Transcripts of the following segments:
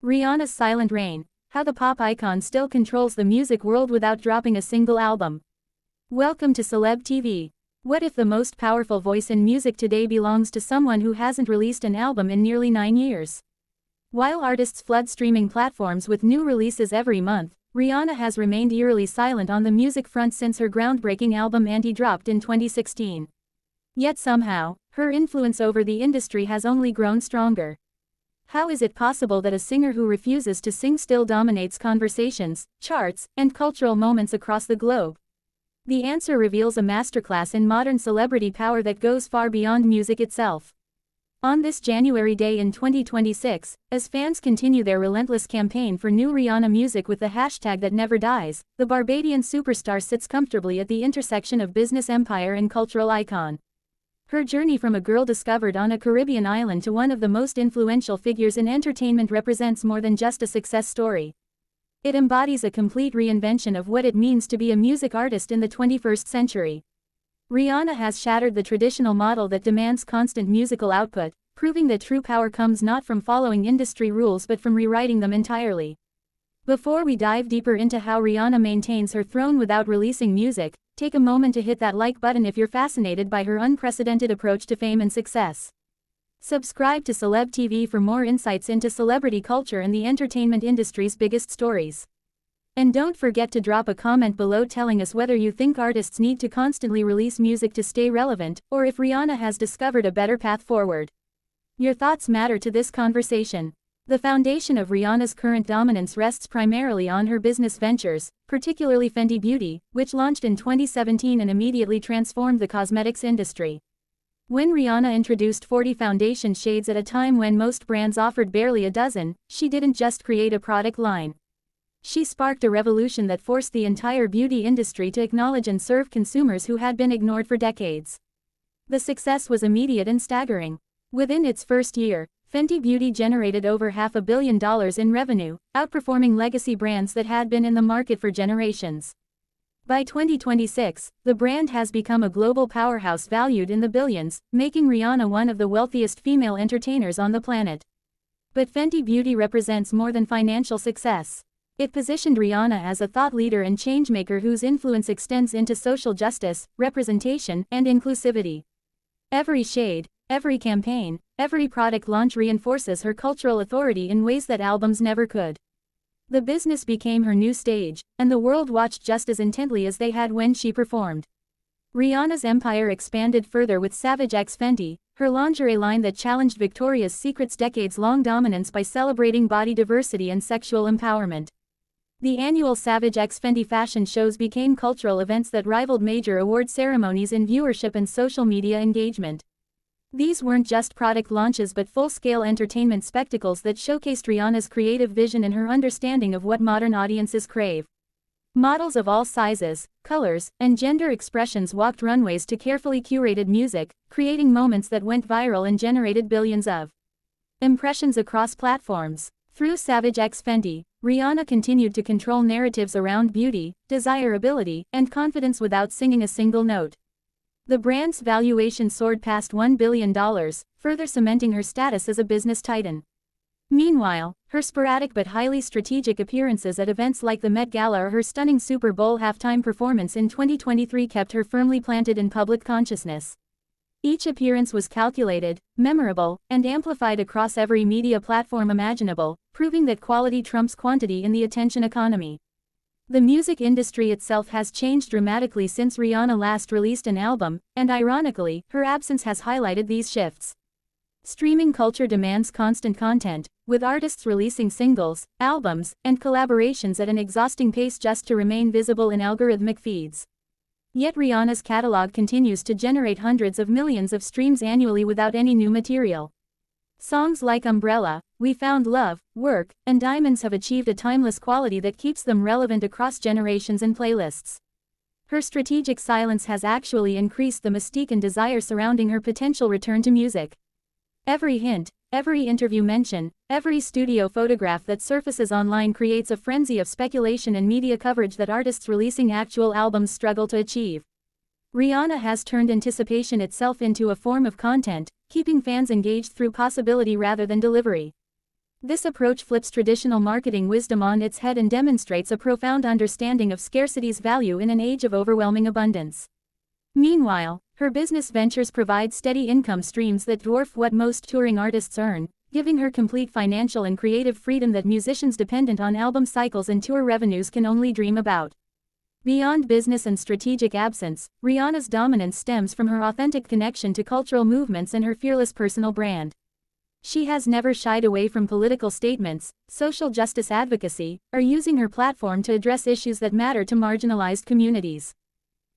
Rihanna's silent reign, how the pop icon still controls the music world without dropping a single album. Welcome to Celeb TV. What if the most powerful voice in music today belongs to someone who hasn't released an album in nearly 9 years? While artists flood streaming platforms with new releases every month, Rihanna has remained eerily silent on the music front since her groundbreaking album Anti dropped in 2016. Yet somehow, her influence over the industry has only grown stronger. How is it possible that a singer who refuses to sing still dominates conversations, charts, and cultural moments across the globe? The answer reveals a masterclass in modern celebrity power that goes far beyond music itself. On this January day in 2026, as fans continue their relentless campaign for new Rihanna music with the hashtag that never dies, the Barbadian superstar sits comfortably at the intersection of business empire and cultural icon. Her journey from a girl discovered on a Caribbean island to one of the most influential figures in entertainment represents more than just a success story. It embodies a complete reinvention of what it means to be a music artist in the 21st century. Rihanna has shattered the traditional model that demands constant musical output, proving that true power comes not from following industry rules but from rewriting them entirely. Before we dive deeper into how Rihanna maintains her throne without releasing music, take a moment to hit that like button if you're fascinated by her unprecedented approach to fame and success. Subscribe to Celeb TV for more insights into celebrity culture and the entertainment industry's biggest stories. And don't forget to drop a comment below telling us whether you think artists need to constantly release music to stay relevant, or if Rihanna has discovered a better path forward. Your thoughts matter to this conversation. The foundation of Rihanna's current dominance rests primarily on her business ventures, particularly Fenty Beauty, which launched in 2017 and immediately transformed the cosmetics industry. When Rihanna introduced 40 foundation shades at a time when most brands offered barely a dozen, she didn't just create a product line. She sparked a revolution that forced the entire beauty industry to acknowledge and serve consumers who had been ignored for decades. The success was immediate and staggering. Within its first year, Fenty Beauty generated over $500 million in revenue, outperforming legacy brands that had been in the market for generations. By 2026, the brand has become a global powerhouse valued in the billions, making Rihanna one of the wealthiest female entertainers on the planet. But Fenty Beauty represents more than financial success. It positioned Rihanna as a thought leader and changemaker whose influence extends into social justice, representation, and inclusivity. Every shade, every campaign, every product launch reinforces her cultural authority in ways that albums never could. The business became her new stage, and the world watched just as intently as they had when she performed. Rihanna's empire expanded further with Savage X Fenty, her lingerie line that challenged Victoria's Secret's decades-long dominance by celebrating body diversity and sexual empowerment. The annual Savage X Fenty fashion shows became cultural events that rivaled major award ceremonies in viewership and social media engagement. These weren't just product launches but full-scale entertainment spectacles that showcased Rihanna's creative vision and her understanding of what modern audiences crave. Models of all sizes, colors, and gender expressions walked runways to carefully curated music, creating moments that went viral and generated billions of impressions across platforms. Through Savage X Fenty, Rihanna continued to control narratives around beauty, desirability, and confidence without singing a single note. The brand's valuation soared past $1 billion, further cementing her status as a business titan. Meanwhile, her sporadic but highly strategic appearances at events like the Met Gala or her stunning Super Bowl halftime performance in 2023 kept her firmly planted in public consciousness. Each appearance was calculated, memorable, and amplified across every media platform imaginable, proving that quality trumps quantity in the attention economy. The music industry itself has changed dramatically since Rihanna last released an album, and ironically, her absence has highlighted these shifts. Streaming culture demands constant content, with artists releasing singles, albums, and collaborations at an exhausting pace just to remain visible in algorithmic feeds. Yet Rihanna's catalog continues to generate hundreds of millions of streams annually without any new material. Songs like Umbrella, We Found Love, Work, and Diamonds have achieved a timeless quality that keeps them relevant across generations and playlists. Her strategic silence has actually increased the mystique and desire surrounding her potential return to music. Every hint, every interview mention, every studio photograph that surfaces online creates a frenzy of speculation and media coverage that artists releasing actual albums struggle to achieve. Rihanna has turned anticipation itself into a form of content, keeping fans engaged through possibility rather than delivery. This approach flips traditional marketing wisdom on its head and demonstrates a profound understanding of scarcity's value in an age of overwhelming abundance. Meanwhile, her business ventures provide steady income streams that dwarf what most touring artists earn, giving her complete financial and creative freedom that musicians dependent on album cycles and tour revenues can only dream about. Beyond business and strategic absence, Rihanna's dominance stems from her authentic connection to cultural movements and her fearless personal brand. She has never shied away from political statements, social justice advocacy, or using her platform to address issues that matter to marginalized communities.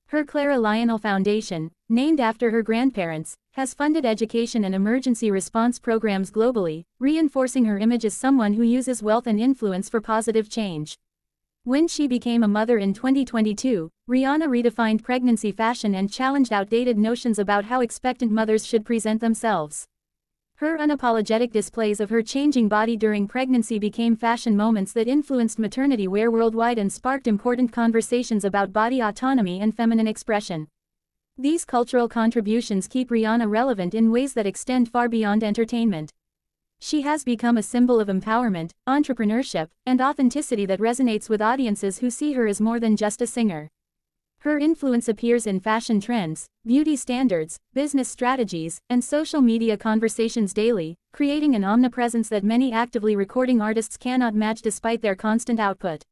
Her Clara Lionel Foundation, named after her grandparents, has funded education and emergency response programs globally, reinforcing her image as someone who uses wealth and influence for positive change. When she became a mother in 2022, Rihanna redefined pregnancy fashion and challenged outdated notions about how expectant mothers should present themselves. Her unapologetic displays of her changing body during pregnancy became fashion moments that influenced maternity wear worldwide and sparked important conversations about body autonomy and feminine expression. These cultural contributions keep Rihanna relevant in ways that extend far beyond entertainment. She has become a symbol of empowerment, entrepreneurship, and authenticity that resonates with audiences who see her as more than just a singer. Her influence appears in fashion trends, beauty standards, business strategies, and social media conversations daily, creating an omnipresence that many actively recording artists cannot match despite their constant output.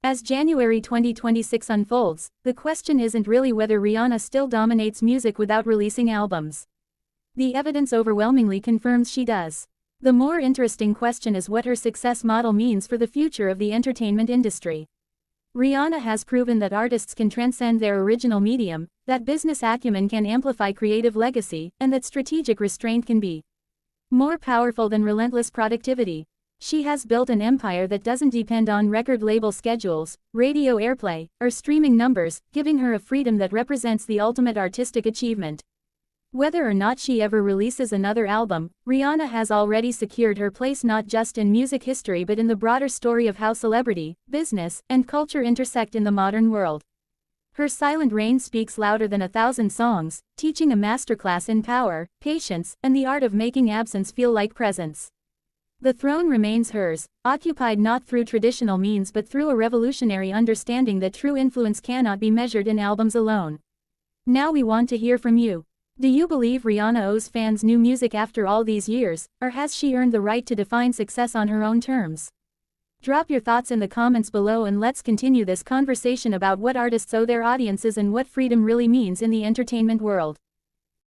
As January 2026 unfolds, the question isn't really whether Rihanna still dominates music without releasing albums. The evidence overwhelmingly confirms she does. The more interesting question is what her success model means for the future of the entertainment industry. Rihanna has proven that artists can transcend their original medium, that business acumen can amplify creative legacy, and that strategic restraint can be more powerful than relentless productivity. She has built an empire that doesn't depend on record label schedules, radio airplay, or streaming numbers, giving her a freedom that represents the ultimate artistic achievement. Whether or not she ever releases another album, Rihanna has already secured her place not just in music history but in the broader story of how celebrity, business, and culture intersect in the modern world. Her silent reign speaks louder than 1,000 songs, teaching a masterclass in power, patience, and the art of making absence feel like presence. The throne remains hers, occupied not through traditional means but through a revolutionary understanding that true influence cannot be measured in albums alone. Now we want to hear from you. Do you believe Rihanna owes fans new music after all these years, or has she earned the right to define success on her own terms? Drop your thoughts in the comments below and let's continue this conversation about what artists owe their audiences and what freedom really means in the entertainment world.